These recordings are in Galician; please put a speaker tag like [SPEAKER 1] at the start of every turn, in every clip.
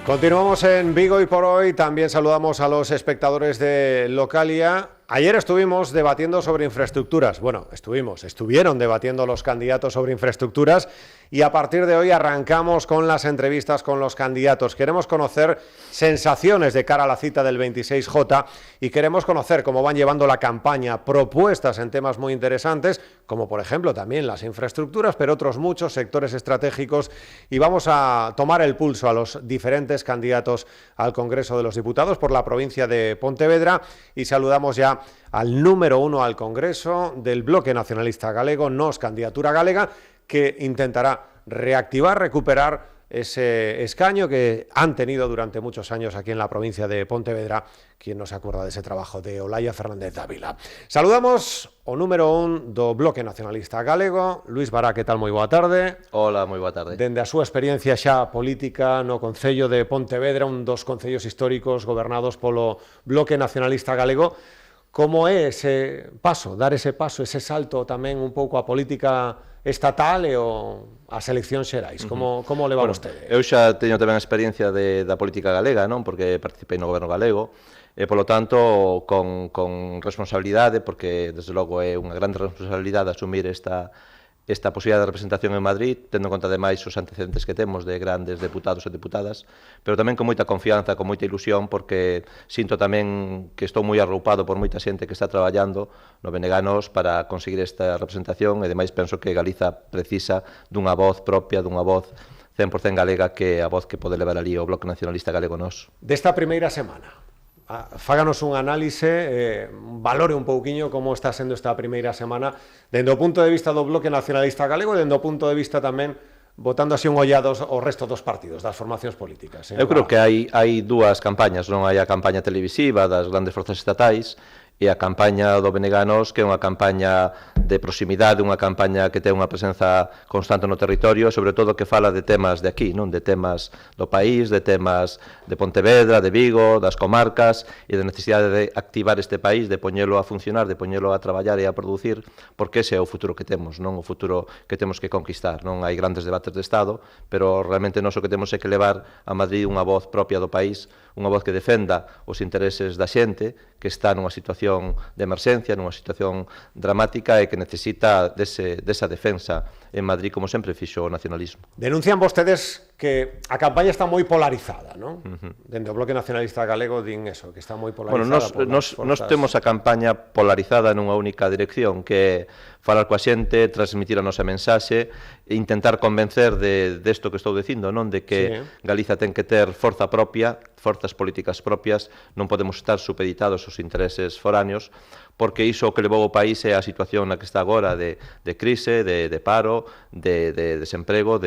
[SPEAKER 1] Continuamos en Vigo y por hoy también saludamos a los espectadores de Localia. Ayer estuvimos debatiendo sobre infraestructuras. Bueno, estuvieron debatiendo los candidatos sobre infraestructuras y a partir de hoy arrancamos con las entrevistas con los candidatos. Queremos conocer sensaciones de cara a la cita del 26J y queremos conocer cómo van llevando la campaña, propuestas en temas muy interesantes, como por ejemplo también las infraestructuras, pero otros muchos sectores estratégicos, y vamos a tomar el pulso a los diferentes candidatos al Congreso de los Diputados por la provincia de Pontevedra y saludamos ya al número 1 al Congreso del Bloque Nacionalista Galego, Nós Candidatura Galega, que intentará reactivar, recuperar ese escaño que han tenido durante muchos años aquí en la provincia de Pontevedra. ¿Quién no se acuerda de ese trabajo de Olaya Fernández Dávila? Saludamos ao número 1 do Bloque Nacionalista Galego, Luís Bará. Que tal? Moi boa tarde.
[SPEAKER 2] Hola, moi boa tarde.
[SPEAKER 1] Dende a súa experiencia xa política no Concello de Pontevedra, un dos concellos históricos gobernados polo Bloque Nacionalista Galego, como é ese paso, dar ese paso, ese salto tamén un pouco a política estatal e as eleccións xerais? Como leva vostede?
[SPEAKER 2] Eu xa teño tamén a experiencia da política galega, non? Porque participei no goberno galego, e polo tanto con responsabilidade, porque desde logo é unha grande responsabilidade asumir esta posibilidade de representación en Madrid, tendo en conta ademais os antecedentes que temos de grandes deputados e deputadas, pero tamén con moita confianza, con moita ilusión, porque sinto tamén que estou moi arroupado por moita xente que está traballando no Beneganos para conseguir esta representación, e ademais penso que Galiza precisa dunha voz propia, dunha voz 100% galega, que é a voz que pode levar ali o Bloque Nacionalista Galego Nós.
[SPEAKER 1] Desta primeira semana, fáganos un análise, valore un pouquiño como está sendo esta primeira semana dende o punto de vista do Bloque Nacionalista Galego e dende o punto de vista tamén botando así un ollado ao resto dos partidos, das formacións políticas.
[SPEAKER 2] Eu creo que hai dúas campañas, non? Hai a campaña televisiva das grandes forzas estatais e a campaña do Beneganos, que é unha campaña de proximidade, unha campaña que ten unha presenza constante no territorio, sobre todo que fala de temas de aquí, non? De temas do país, de temas de Pontevedra, de Vigo, das comarcas, e da necesidade de activar este país, de poñelo a funcionar, de poñelo a traballar e a producir, porque ese é o futuro que temos, non? O futuro que temos que conquistar, non? Hai grandes debates de Estado, pero realmente nós o que temos é que levar a Madrid unha voz propia do país, unha voz que defenda os intereses da xente, que está nunha situación de emerxencia, nunha situación dramática e que necesita desa defensa en Madrid, como sempre fixo o nacionalismo.
[SPEAKER 1] Denuncian vostedes que a campaña está moi polarizada, non? Dende o Bloque Nacionalista Galego din eso, que está moi polarizada.
[SPEAKER 2] Bueno, nos temos a campaña polarizada nunha única dirección, que é falar coa xente, transmitir a nosa mensaxe e intentar convencer desto que estou dicindo, non? De que Galiza ten que ter forza propia, forzas políticas propias, non podemos estar supeditados aos intereses foráneos, porque iso o que levou o país é a situación na que está agora de crise, de paro, de desemprego,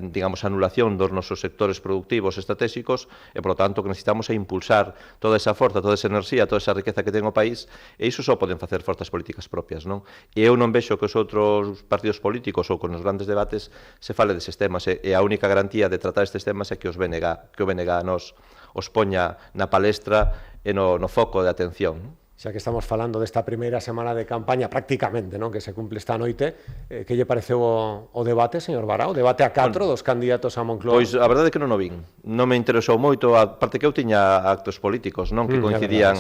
[SPEAKER 2] digamos, anulación dos nosos sectores productivos estratégicos, e, polo tanto, que necesitamos é impulsar toda esa forza, toda esa enerxía, toda esa riqueza que ten o país, e iso só poden facer forzas políticas propias, non? E eu non vexo que os outros partidos políticos ou con os grandes debates se fale deses temas, e a única garantía de tratar estes temas é que o BNG a nós os poña na palestra e no foco de atención, non?
[SPEAKER 1] Xa que estamos falando desta primeira semana de campaña, prácticamente, non, que se cumple esta noite, que lle pareceu o debate, señor Bará, o debate a 4 dos candidatos a Moncloa?
[SPEAKER 2] Pois a verdade é que non o vin, non me interesou moito, aparte que eu tiña actos políticos, non, que coincidían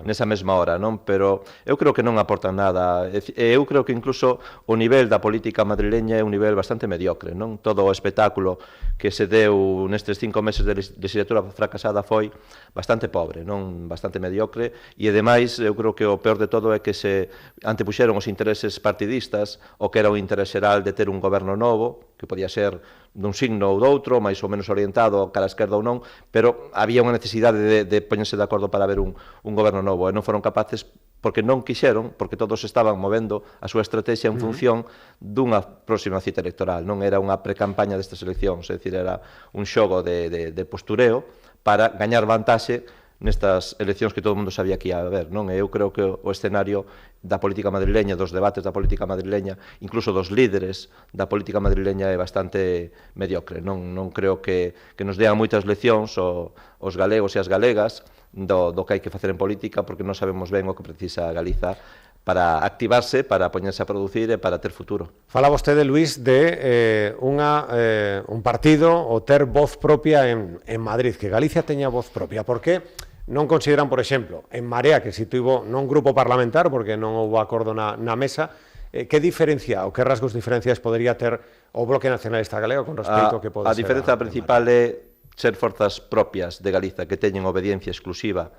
[SPEAKER 2] nesa mesma hora, non, pero eu creo que non aportan nada, eu creo que incluso o nivel da política madrileña é un nivel bastante mediocre, non, todo o espectáculo que se deu nestes 5 meses de legislatura fracasada foi bastante pobre, non, bastante mediocre, e ademais eu creo que o peor de todo é que se antepuxeron os intereses partidistas, o que era o interés xeral de ter un goberno novo, que podía ser dun signo ou doutro, máis ou menos orientado cara a esquerda ou non, pero había unha necesidade de poñerse de acordo para haber un goberno novo, e non foron capaces porque non quixeron, porque todos estaban movendo a súa estrategia en función dunha próxima cita electoral, non era unha precampaña destas eleccións, é dicir, era un xogo de postureo para gañar vantaxe nestas eleccións que todo o mundo sabía que ia haber, non? E eu creo que o escenario da política madrileña, dos debates da política madrileña, incluso dos líderes da política madrileña é bastante mediocre, non creo que nos dean moitas leccións os galegos e as galegas do que hai que facer en política, porque non sabemos ben o que precisa Galiza para activarse, para poñerse a producir e para ter futuro.
[SPEAKER 1] Fala vostede, Luís, de un partido o ter voz propia en Madrid, que Galicia teña voz propia. Por que non consideran, por exemplo, en Marea, que si tivo non grupo parlamentar, porque non houve acordo na mesa, que diferencia ou que rasgos diferenciais podería ter o Bloque Nacionalista Galego con respecto ao que pode ser?
[SPEAKER 2] A diferenza principal é ser forzas propias de Galiza, que teñen obediencia exclusiva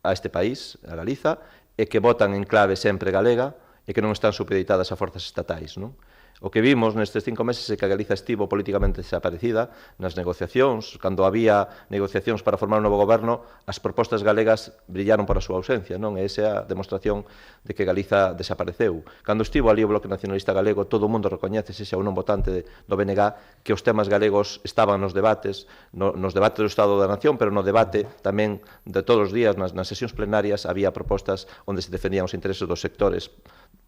[SPEAKER 2] a este país, a Galiza, e que votan en clave sempre galega e que non están supeditadas a forzas estatais, non? O que vimos nestes 5 meses é que a Galiza estivo políticamente desaparecida nas negociacións. Cando había negociacións para formar un novo goberno, as propostas galegas brillaron por a súa ausencia, non? E esa é a demostración de que Galiza desapareceu. Cando estivo ali o Bloque Nacionalista Galego, todo o mundo recoñece, se xa un non votante do BNG, que os temas galegos estaban nos debates, nos debates do Estado da Nación, pero no debate tamén de todos os días, nas sesións plenarias, había propostas onde se defendían os intereses dos sectores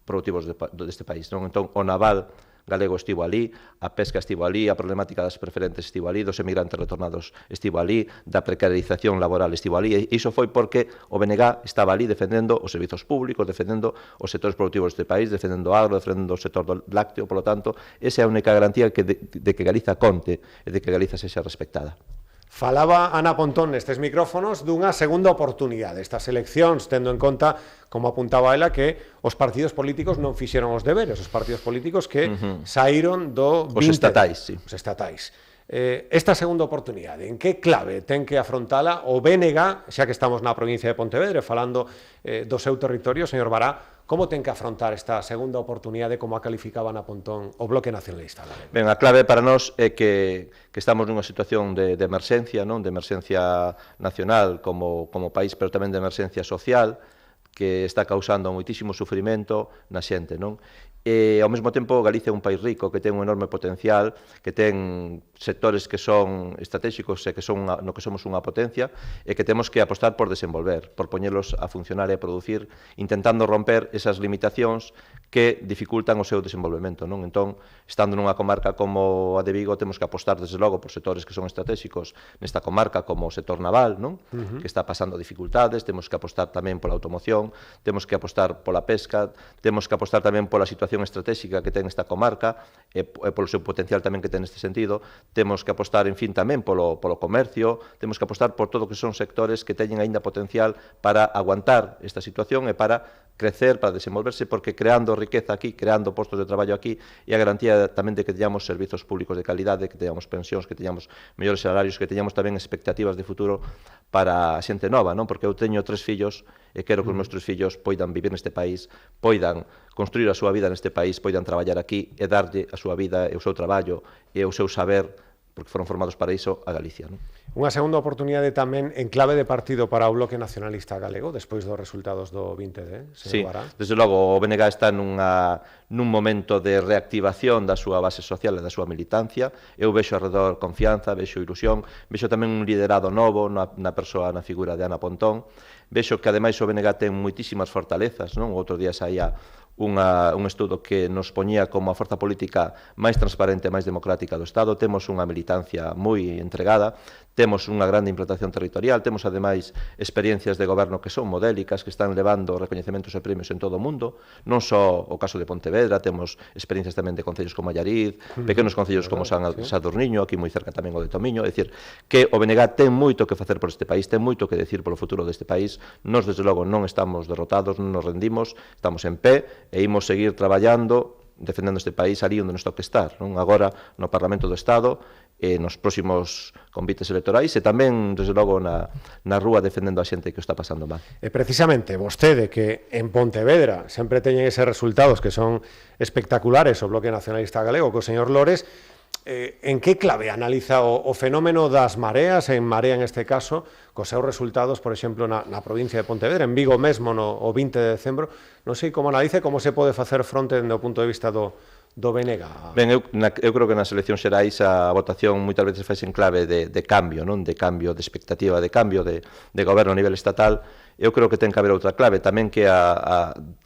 [SPEAKER 2] produtivos deste país, non? Entón, o naval galego estivo ali, a pesca estivo ali, a problemática das preferentes estivo ali, dos emigrantes retornados estivo ali, da precarización laboral estivo ali, e iso foi porque o BNG estaba ali defendendo os servizos públicos, defendendo os sectores productivos deste país, defendendo o agro, defendendo o sector do lácteo, polo tanto, esa é a única garantía de que Galiza conte e de que Galiza sexa respectada.
[SPEAKER 1] Falaba Ana Pontón nestes micrófonos dunha segunda oportunidade. Estas eleccións, tendo en conta, como apuntaba ela, que os partidos políticos non fixeron os deberes, os partidos políticos que saíron do 20...
[SPEAKER 2] Os estatais, sí.
[SPEAKER 1] Os estatais. Esta segunda oportunidade, en que clave ten que afrontala o BNG, xa que estamos na provincia de Pontevedra, falando do seu territorio, señor Bará, como ten que afrontar esta segunda oportunidade, como a calificaba Ana Pontón, o Bloque Nacionalista Galego?
[SPEAKER 2] Ben, a clave para nós é que estamos nunha situación de emerxencia, non? De emerxencia nacional como país, pero tamén de emerxencia social, que está causando moitísimo sufrimento na xente, non? E ao mesmo tempo Galicia é un país rico que ten un enorme potencial, que ten sectores que son estratégicos e que son no que somos unha potencia e que temos que apostar por desenvolver, por poñelos a funcionar e a producir, intentando romper esas limitacións que dificultan o seu desenvolvemento, non? Entón, estando nunha comarca como a de Vigo, temos que apostar desde logo por sectores que son estratégicos nesta comarca, como o sector naval, non? Que está pasando dificultades, temos que apostar tamén pola automoción, temos que apostar pola pesca, temos que apostar tamén pola situación estratégica que ten esta comarca e polo seu potencial tamén que ten neste sentido, temos que apostar, en fin, tamén polo comercio, temos que apostar por todo o que son sectores que teñen aínda potencial para aguantar esta situación e para crecer, para desenvolverse, porque creando riqueza aquí, creando postos de traballo aquí, e a garantía tamén de que teñamos servizos públicos de calidade, que teñamos pensións, que teñamos mellores salarios, que teñamos tamén expectativas de futuro para a xente nova, non? Porque eu teño 3 fillos e quero que os meus 3 fillos poidan vivir neste país, poidan construir a súa vida neste país, poidan traballar aquí e darlle a súa vida e o seu traballo e o seu saber, porque foron formados para iso, a Galicia, non?
[SPEAKER 1] Unha segunda oportunidade tamén en clave de partido para o Bloque Nacionalista Galego, despois dos resultados do 20D,
[SPEAKER 2] sí,
[SPEAKER 1] Bará?
[SPEAKER 2] Desde logo, o BNG está nun momento de reactivación da súa base social e da súa militancia. Eu vexo alrededor confianza, vexo ilusión, vexo tamén un liderado novo na persoa, na figura de Ana Pontón. Vexo que, ademais, o BNG ten moitísimas fortalezas, non? Outro día saía un estudo que nos poñía como a forza política máis transparente e máis democrática do Estado. Temos unha militancia moi entregada, temos unha grande implantación territorial, temos ademais experiencias de goberno que son modélicas, que están levando recoñecementos e premios en todo o mundo, non só o caso de Pontevedra, temos experiencias tamén de concellos como Allariz, pequenos concellos como Sadurniño, aquí moi cerca tamén o de Tomiño, é dicir, que o BNG ten moito que facer por este país, ten moito que decir polo futuro deste país. Nós, desde logo, non estamos derrotados, non nos rendimos, estamos en pé e imos seguir traballando, defendendo este país ali onde nos toque estar, non? Agora no Parlamento do Estado e nos próximos convites electorais e tamén, desde logo, na rúa defendendo a xente que o está pasando mal.
[SPEAKER 1] E precisamente vostede, que en Pontevedra sempre teñen eses resultados que son espectaculares, o Bloque Nacionalista Galego, co señor Lores, en que clave analiza o fenómeno das mareas, en Marea en este caso, cos seus resultados, por exemplo, na provincia de Pontevedra, en Vigo mesmo, o 20 de decembro, non sei como analice, como se pode facer fronte do punto de vista do BNG?
[SPEAKER 2] Ben, eu creo que nas eleccións xerais a votación moitas veces faz en clave de cambio, non? De cambio de expectativa, de cambio de goberno a nivel estatal. Eu creo que ten que haber outra clave tamén, que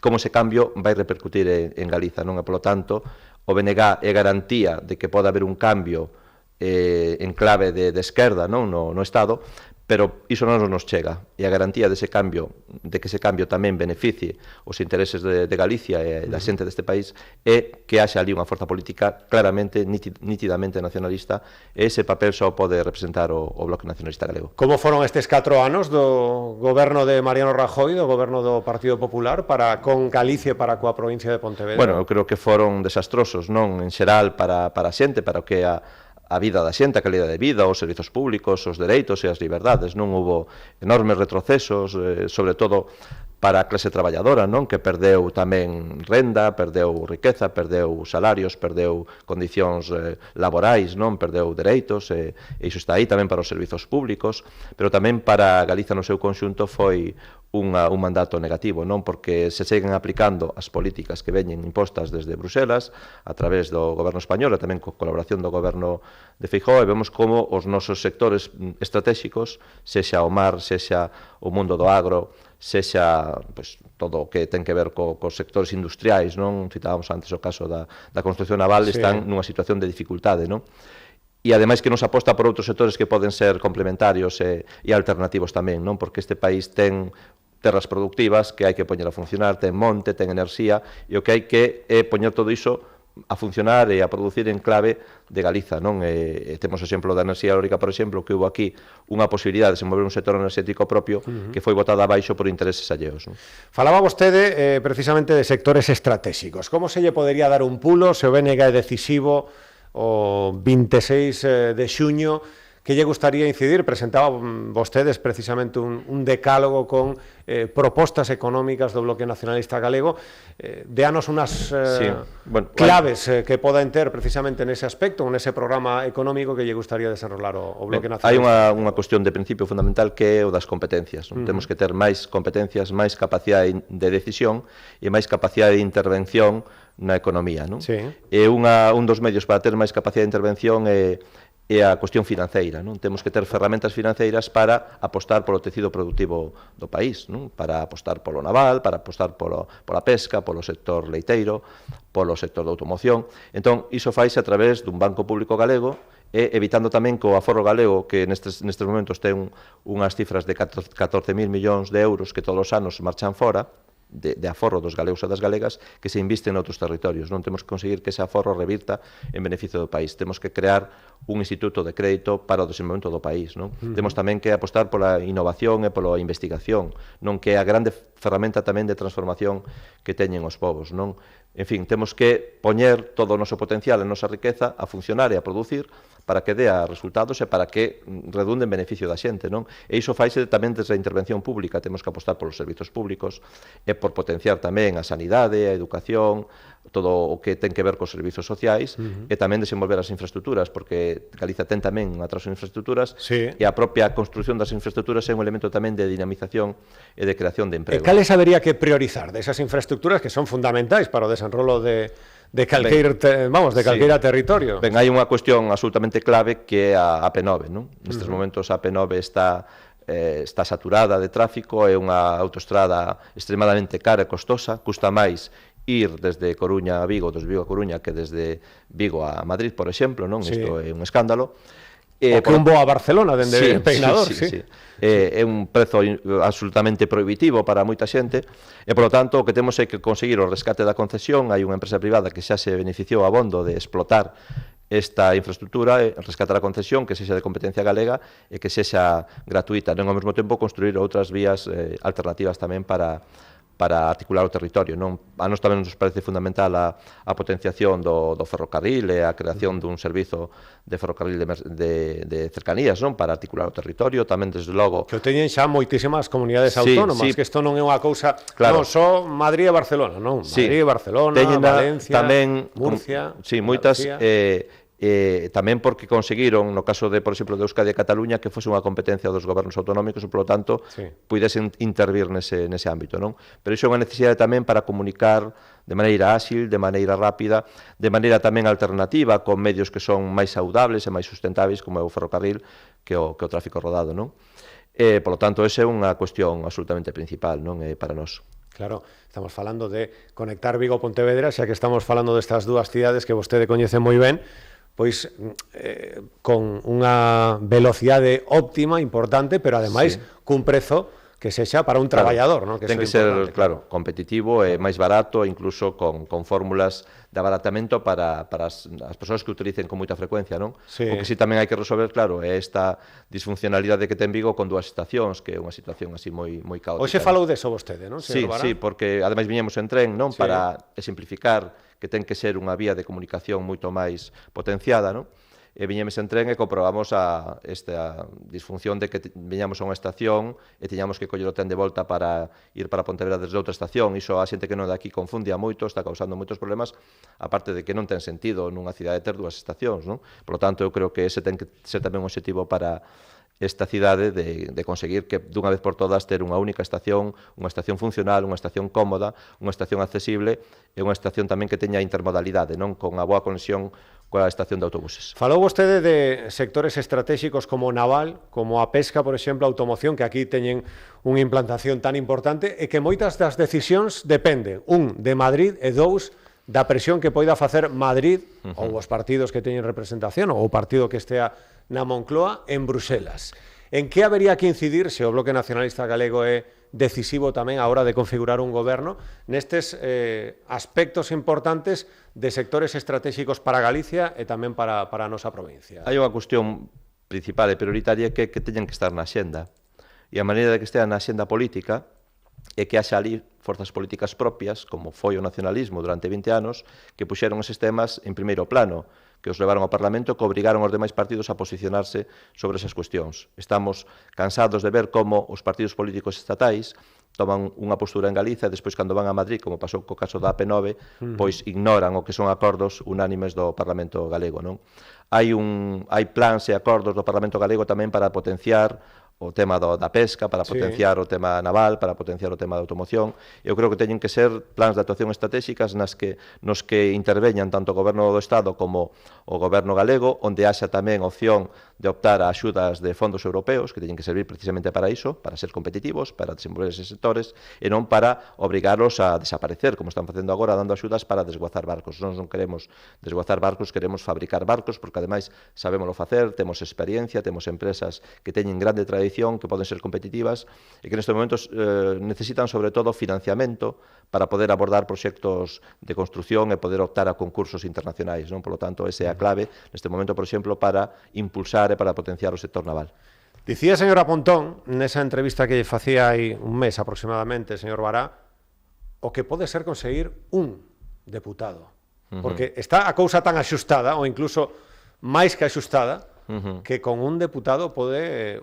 [SPEAKER 2] como ese cambio vai repercutir en Galiza, non? E, polo tanto, o BNG é garantía de que pode haber un cambio en clave de esquerda, non? No Estado, pero iso non nos chega, e a garantía dese cambio, de que ese cambio tamén beneficie os intereses de Galicia e da xente deste país, é que haxa ali unha forza política claramente, nítidamente nacionalista, e ese papel só pode representar o Bloque Nacionalista Galego.
[SPEAKER 1] Como foron estes 4 anos do goberno de Mariano Rajoy, do goberno do Partido Popular, para con Galicia e para coa provincia de Pontevedra?
[SPEAKER 2] Bueno, eu creo que foron desastrosos, non? En xeral para a xente, para o que é a vida da xente, a calidade de vida, os servizos públicos, os dereitos e as liberdades. Non houbo enormes retrocesos, sobre todo para a clase traballadora, non? Que perdeu tamén renda, perdeu riqueza, perdeu salarios, perdeu condicións laborais, non? Perdeu dereitos, e iso está aí tamén para os servizos públicos, pero tamén para Galiza no seu conxunto foi un mandato negativo, non? Porque se seguen aplicando as políticas que veñen impostas desde Bruselas a través do goberno español e tamén co colaboración do goberno de Feijóo, e vemos como os nosos sectores estratégicos, sexa o mar, sexa o mundo do agro, sexa pues, todo o que ten que ver cos sectores industriais, non? Citábamos antes o caso da construcción naval, están nunha situación de dificultade, non? E ademais que nos aposta por outros sectores que poden ser complementarios e alternativos tamén, non? Porque este país ten terras productivas que hai que poñer a funcionar, ten monte, ten enerxía, e o que hai que é poñer todo iso a funcionar e a producir en clave de Galiza, non? Temos o exemplo da enerxía eólica, por exemplo, que houve aquí unha posibilidade de desenvolver un sector enerxético propio que foi botada abaixo por intereses alleos, non?
[SPEAKER 1] Falaba vostede precisamente de sectores estratégicos. Como se lle podería dar un pulo se o BNG é decisivo o 26 de xuño? Que lle gustaría incidir? Presentaba vostedes precisamente un decálogo con propostas económicas do Bloque Nacionalista Galego. Déanos unhas claves que poden ter precisamente nese aspecto, nese programa económico que lle gustaría desenrolar o Bloque
[SPEAKER 2] Hai
[SPEAKER 1] Nacionalista.
[SPEAKER 2] unha cuestión de principio fundamental que é o das competencias. Temos que ter máis competencias, máis capacidade de decisión e máis capacidade de intervención na economía, non?
[SPEAKER 1] Sí.
[SPEAKER 2] E un dos medios para ter máis capacidade de intervención é a cuestión financeira, non? Temos que ter ferramentas financeiras para apostar polo tecido productivo do país, non? Para apostar polo naval, para apostar pola pesca, polo sector leiteiro, polo sector da automoción. Entón, iso faise a través dun banco público galego e evitando tamén que o aforro galego, que nestes momentos ten unhas cifras de 14.000 millóns de euros que todos os anos marchan fora, de aforro dos galegos e das galegas, que se invisten noutros territorios. Non temos que conseguir que ese aforro revirta en beneficio do país. Temos que crear un instituto de crédito para o desenvolvemento do país, non? Temos tamén que apostar pola innovación e pola investigación, non? Que é a grande ferramenta tamén de transformación que teñen os povos, non? En fin, temos que poñer todo o noso potencial e a nosa riqueza a funcionar e a producir para que dea resultados e para que redunde en beneficio da xente, non? E iso faise tamén desde a intervención pública. Temos que apostar polos servizos públicos e por potenciar tamén a sanidade, a educación, todo o que ten que ver cos servizos sociais e tamén desenvolver as infraestructuras, porque Galiza ten tamén un atraso en infraestructuras e a propia construción das infraestructuras é un elemento tamén de dinamización e de creación de emprego.
[SPEAKER 1] E cales habería que priorizar desas infraestructuras que son fundamentais para o desenrolo de calqueira territorio?
[SPEAKER 2] Ben, hai unha cuestión absolutamente clave que é a AP9, non? Nestes momentos a AP9 está saturada de tráfico, é unha autoestrada extremadamente cara e costosa, custa máis ir desde Coruña a Vigo, desde Vigo a Coruña, que desde Vigo a Madrid, por exemplo, non? Isto é un escándalo.
[SPEAKER 1] O que un voo a Barcelona dende Peinador,
[SPEAKER 2] sí. É un prezo absolutamente prohibitivo para moita xente e, polo tanto, o que temos é que conseguir o rescate da concesión. Hai unha empresa privada que xa se beneficiou abondo de explotar esta infraestructura, rescatar a concesión, que sexa de competencia galega e que sexa gratuita. Non ao mesmo tempo construir outras vías alternativas tamén para articular o territorio, non? A nós tamén nos parece fundamental a potenciación do ferrocarril e a creación dun servizo de ferrocarril de cercanías, non? Para articular o territorio, tamén desde logo...
[SPEAKER 1] Que o teñen xa moitísimas comunidades autónomas, que isto non é unha cousa, non só Madrid e Barcelona, non? Madrid, Barcelona, Valencia, Murcia...
[SPEAKER 2] Sí, moitas... tamén porque conseguiron, no caso de, por exemplo, de Euskadi e Cataluña, que fose unha competencia dos gobernos autonómicos e, polo tanto, puidesen intervir nese ámbito, non? Pero iso é unha necesidade tamén para comunicar de maneira áxil, de maneira rápida, de maneira tamén alternativa, con medios que son máis saudables e máis sustentáveis, como é o ferrocarril, que o tráfico rodado, non? Polo tanto, esa é unha cuestión absolutamente principal, non? Para nós.
[SPEAKER 1] Claro, estamos falando de conectar Vigo a Pontevedra, xa que estamos falando destas dúas cidades que vostede coñece moi ben. pois con unha velocidade óptima, importante, pero ademais cun prezo que sexa para un traballador, non?
[SPEAKER 2] Ten que ser, claro, competitivo e máis barato, incluso con fórmulas de abaratamento para as persoas que utilicen con moita frecuencia, non?
[SPEAKER 1] Sí.
[SPEAKER 2] O que si tamén hai que resolver, claro, é esta disfuncionalidade que ten Vigo con 2 estacións, que é unha situación así moi caótica.
[SPEAKER 1] Hoxe falou deso vostede, non, señor Bará?
[SPEAKER 2] Sí, porque ademais viñemos en tren, non? Para exemplificar que ten que ser unha vía de comunicación moito máis potenciada, non? E viñemos en tren e comprobamos esta disfunción de que viñamos a unha estación e tiñamos que coller o tren de volta para ir para Pontevedra desde outra estación. Iso a xente que non de aquí confundía moito, está causando moitos problemas, aparte de que non ten sentido nunha cidade ter 2 estacións, non? Por lo tanto, eu creo que ese ten que ser tamén un objetivo para esta cidade de conseguir que dunha vez por todas ter unha única estación, unha estación funcional, unha estación cómoda, unha estación accesible e unha estación tamén que teña intermodalidade, non? Con a boa conexión coa estación de autobuses.
[SPEAKER 1] Falou vostede de sectores estratégicos como naval, como a pesca, por exemplo, a automoción, que aquí teñen unha implantación tan importante e que moitas das decisións dependen, de Madrid e da presión que poida facer Madrid ou os partidos que teñen representación ou o partido que estea na Moncloa en Bruxelas. En que habería que incidir se o Bloque Nacionalista Galego é decisivo tamén a hora de configurar un goberno nestes aspectos importantes de sectores estratégicos para Galicia e tamén para a nosa provincia?
[SPEAKER 2] Hai unha cuestión principal e prioritaria que teñen que estar na xenda. E a maneira de que estea na xenda política é que haxa ali forzas políticas propias, como foi o nacionalismo durante 20 anos, que puxeron eses temas en primeiro plano, que os levaron ao Parlamento, que obrigaron aos demais partidos a posicionarse sobre esas cuestións. Estamos cansados de ver como os partidos políticos estatais toman unha postura en Galiza e despois cando van a Madrid, como pasou co caso da AP9, pois ignoran o que son acordos unánimes do Parlamento galego, non? Hai plans e acordos do Parlamento galego tamén para potenciar o tema da pesca, para potenciar o tema naval, para potenciar o tema da automoción. Eu creo que teñen que ser plans de actuación estratégicas nos que interveñan tanto o Goberno do Estado como o Goberno galego, onde haxa tamén opción de optar a axudas de fondos europeos, que teñen que servir precisamente para iso, para ser competitivos, para desenvolver eses sectores, e non para obrigarlos a desaparecer, como están facendo agora, dando axudas para desguazar barcos. Nós non queremos desguazar barcos, queremos fabricar barcos, porque ademais sabémolo facer, temos experiencia, temos empresas que teñen grande tradición, que poden ser competitivas e que nestes momentos necesitan sobre todo financiamento para poder abordar proxectos de construción e poder optar a concursos internacionais, non? Por lo tanto, esa é a clave neste momento, por exemplo, para impulsar e para potenciar o sector naval.
[SPEAKER 1] Dicía a señora Pontón, nesa entrevista que lle facía hai un mes aproximadamente, señor Bará, o que pode ser conseguir un deputado. Porque está a cousa tan axustada, ou incluso máis que axustada, que con un deputado pode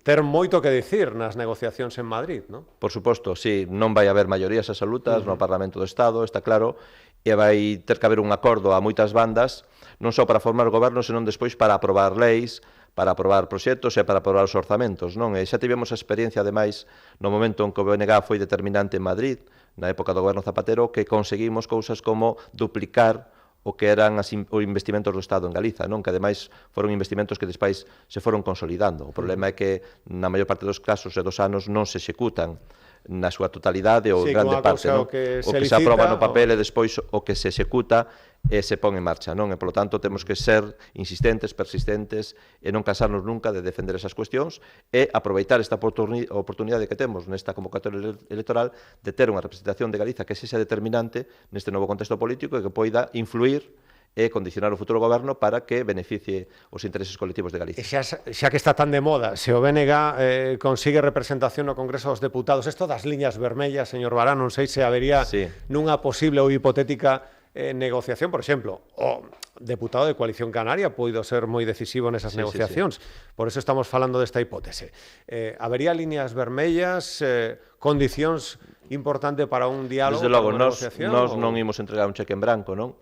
[SPEAKER 1] ter moito que dicir nas negociacións en Madrid, non?
[SPEAKER 2] Por suposto, sí, non vai haber maiorías absolutas no Parlamento do Estado, está claro, e vai ter que haber un acordo a moitas bandas, non só para formar goberno, senón despois para aprobar leis, para aprobar proxectos e para aprobar os orzamentos, non? E xa tivemos a experiencia, ademais, no momento en que o BNG foi determinante en Madrid, na época do goberno Zapatero, que conseguimos cousas como duplicar o que eran os investimentos do Estado en Galiza, non? Que ademais foron investimentos que despois se foron consolidando. O problema é que na maior parte dos casos e dos anos non se executan na súa totalidade ou grande parte, non? O que se aproba no papel e despois o que se executa e se pon en marcha, non? E polo tanto temos que ser insistentes, persistentes e non cansarnos nunca de defender esas cuestións e aproveitar esta oportunidade que temos nesta convocatoria electoral de ter unha representación de Galiza que sexa determinante neste novo contexto político e que poida influir e condicionar o futuro goberno para que beneficie os intereses colectivos de Galicia.
[SPEAKER 1] E xa que está tan de moda, se o BNG consigue representación no Congreso dos Deputados, isto das liñas vermellas, señor Bará, non sei se habería nunha posible ou hipotética negociación, por exemplo, o deputado de Coalición Canaria poido ser moi decisivo nesas negociacións. Por eso estamos falando desta hipótese. Habería líneas vermellas, condicións importante para un diálogo,
[SPEAKER 2] desde logo,
[SPEAKER 1] para unha negociación?
[SPEAKER 2] Nós non imos entregar un cheque en branco, non?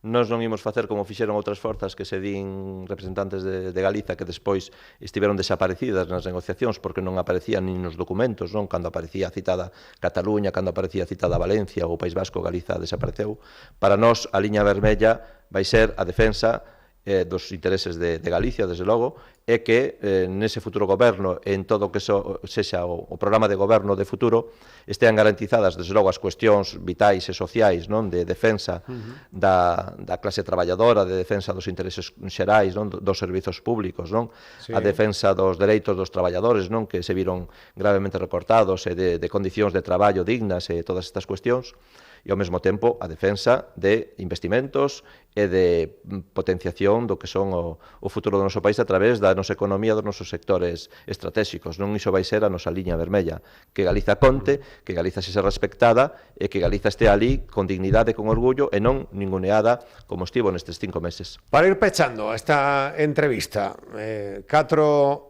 [SPEAKER 2] Nós non imos facer como fixeron outras forzas que se din representantes de Galiza que despois estiveron desaparecidas nas negociacións porque non aparecían nin nos documentos, non? Cando aparecía citada Cataluña, cando aparecía citada Valencia ou o País Vasco, Galiza desapareceu. Para nós a liña vermella vai ser a defensa dos intereses de Galicia, desde logo, é que nese futuro goberno, en todo o que sexa o programa de goberno de futuro, estean garantizadas, desde logo, as cuestións vitais e sociais, non, de defensa da clase traballadora, de defensa dos intereses xerais, non, dos servizos públicos, non, a defensa dos dereitos dos traballadores, non, que se viron gravemente recortados, e de condicións de traballo dignas e todas estas cuestións, e ao mesmo tempo a defensa de investimentos e de potenciación do que son o futuro do noso país a través da nosa economía, dos nosos sectores estratégicos. Non iso vai ser a nosa liña vermella, que Galiza conte, que Galiza se respectada e que Galiza este ali con dignidade e con orgullo e non ninguneada como estivo nestes 5 meses.
[SPEAKER 1] Para ir pechando esta entrevista, 4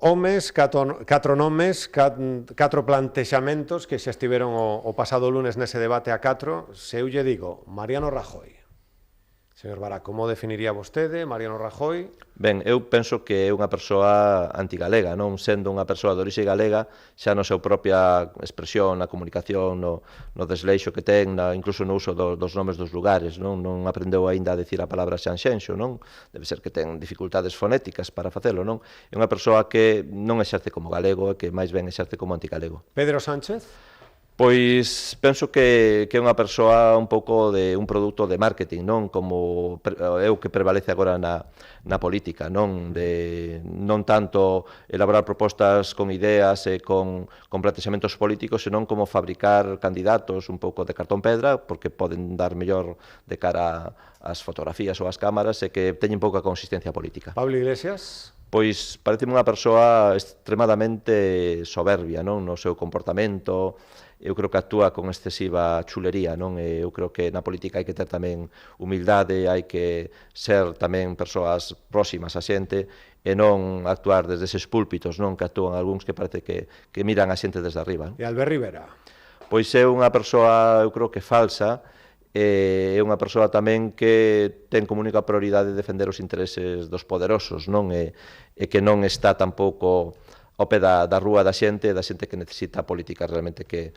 [SPEAKER 1] homes, 4 nomes, 4 plantexamentos que xa estiveron o pasado lunes nese debate a 4. Se eu lle digo, Mariano Rajoy. Señor Vara, como definiría vostede Mariano Rajoy?
[SPEAKER 2] Ben, eu penso que é unha persoa antigalega, non sendo unha persoa de orixe galega, xa na súa propia expresión, na comunicación, no desleixo que ten, incluso no uso dos nomes dos lugares, non aprendeu aínda a decir a palabra Sanxenxo, non? Debe ser que ten dificultades fonéticas para facelo, non? É unha persoa que non exerce como galego e que máis ben exerce como antigalego.
[SPEAKER 1] Pedro Sánchez?
[SPEAKER 2] Pois penso que é unha persoa un pouco de un produto de marketing, non como é o que prevalece agora na política, non tanto elaborar propostas con ideas e con plantexamentos políticos, senón como fabricar candidatos un pouco de cartón pedra, porque poden dar mellor de cara ás fotografías ou ás cámaras e que teñen pouca consistencia política.
[SPEAKER 1] Pablo Iglesias?
[SPEAKER 2] Pois pareceme unha persoa extremadamente soberbia, non, no seu comportamento. Eu creo que actúa con excesiva chulería, non? Eu creo que na política hai que ter tamén humildade, hai que ser tamén persoas próximas a xente e non actuar desde eses púlpitos, non, que actúan algúns que parece que miran a xente desde arriba.
[SPEAKER 1] E Albert Rivera?
[SPEAKER 2] Pois é unha persoa, eu creo que falsa, é unha persoa tamén que ten como única prioridade defender os intereses dos poderosos, non? E que non está tampouco ao pé da rúa da xente que necesita políticas realmente que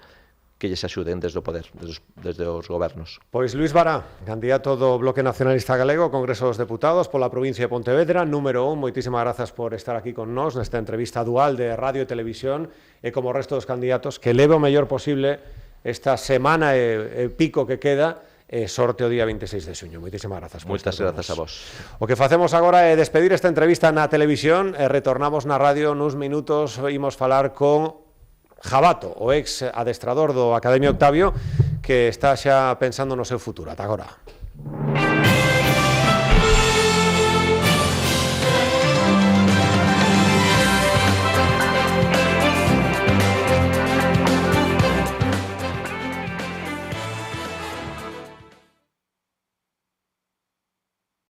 [SPEAKER 2] lles axuden desde o poder, desde os gobernos.
[SPEAKER 1] Pois Luís Vara, candidato do Bloque Nacionalista Galego, Congreso dos Deputados pola provincia de Pontevedra, número 1, moitísimas grazas por estar aquí con nós nesta entrevista dual de radio e televisión, e como o resto dos candidatos, que leve o mellor posible esta semana e pico que queda, sorte o día 26 de xuño. Moitísimas grazas.
[SPEAKER 2] Moitas grazas a vos.
[SPEAKER 1] O que facemos agora é despedir esta entrevista na televisión e retornamos na radio nuns minutos. Imos falar con Jabato, o ex adestrador do Academia Octavio, que está xa pensando no seu futuro. Ata agora.